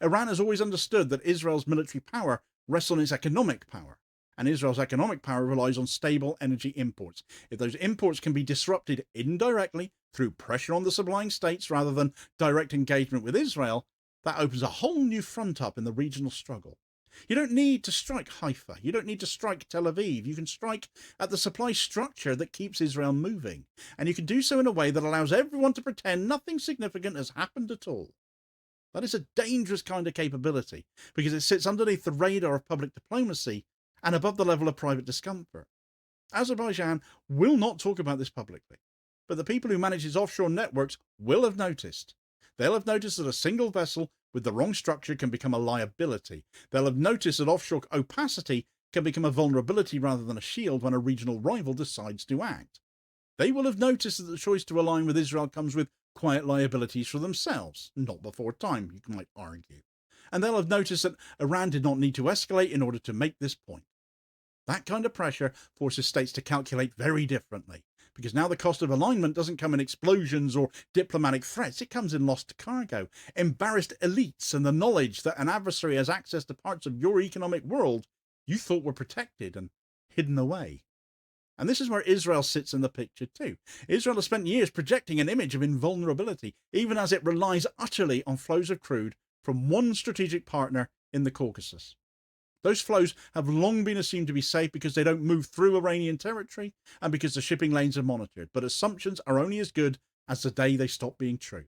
Iran has always understood that Israel's military power rests on its economic power, and Israel's economic power relies on stable energy imports. If those imports can be disrupted indirectly through pressure on the supplying states rather than direct engagement with Israel, that opens a whole new front up in the regional struggle. You don't need to strike Haifa. You don't need to strike Tel Aviv. You can strike at the supply structure that keeps Israel moving. And you can do so in a way that allows everyone to pretend nothing significant has happened at all. That is a dangerous kind of capability because it sits underneath the radar of public diplomacy and above the level of private discomfort. Azerbaijan will not talk about this publicly, but the people who manage its offshore networks will have noticed. They'll have noticed that a single vessel with the wrong structure can become a liability. They'll have noticed that offshore opacity can become a vulnerability rather than a shield when a regional rival decides to act. They will have noticed that the choice to align with Israel comes with quiet liabilities for themselves, not before time, you might argue. And they'll have noticed that Iran did not need to escalate in order to make this point. That kind of pressure forces states to calculate very differently, because now the cost of alignment doesn't come in explosions or diplomatic threats, it comes in lost cargo, embarrassed elites, and the knowledge that an adversary has access to parts of your economic world you thought were protected and hidden away. And this is where Israel sits in the picture too. Israel has spent years projecting an image of invulnerability, even as it relies utterly on flows of crude from one strategic partner in the Caucasus. Those flows have long been assumed to be safe because they don't move through Iranian territory and because the shipping lanes are monitored, but assumptions are only as good as the day they stop being true.